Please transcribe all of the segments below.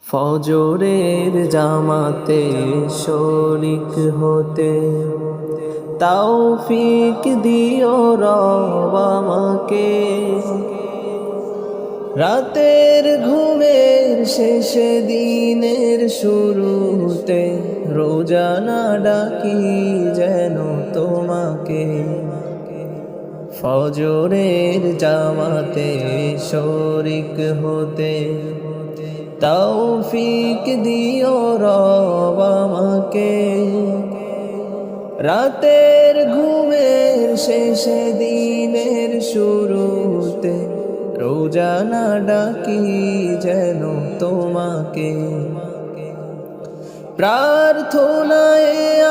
ফজরের জামাতে শরীক হতে তৌফিক দিও রব আমাকে। রাতের ঘুমের শেষে দিনের শুরুতে রোজানা ডাকি যেন তোমাকে। ফজরের জামাতে শরীক হতে তৌফিক দিও রব আমাকে। রাতের ঘুমের শেষে দিনের শুরুতে রোজানা ডাকি যেন তোমাকে। প্রার্থনায়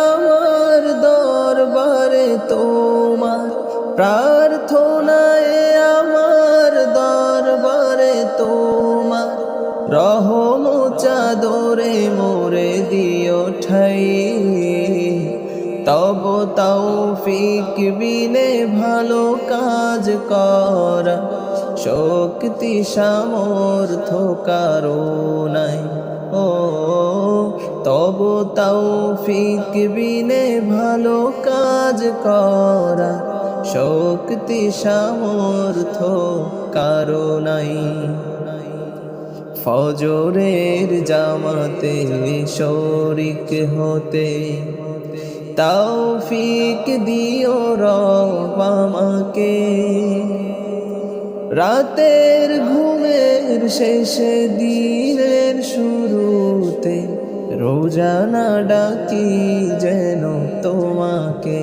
আমার দরবারে তোমার, প্রার্থনায় আমার দরবারে তোমার রহম চাদরে মোরে দিও ঠাই। তব তৌফিক বিনে ভালো কাজ করা শক্তি সামর্থ্য কারো নাই। ও তব তৌফিক বিনে ভালো কাজ করা শক্তি সামর্থ্য কারো নাই। ফজরের জামাতে শরীক হতে তৌফিক দিও রব আমাকে। রাতের ঘুমের শেষে দিনের শুরুতে রোজানা ডাকি যেন তোমাকে।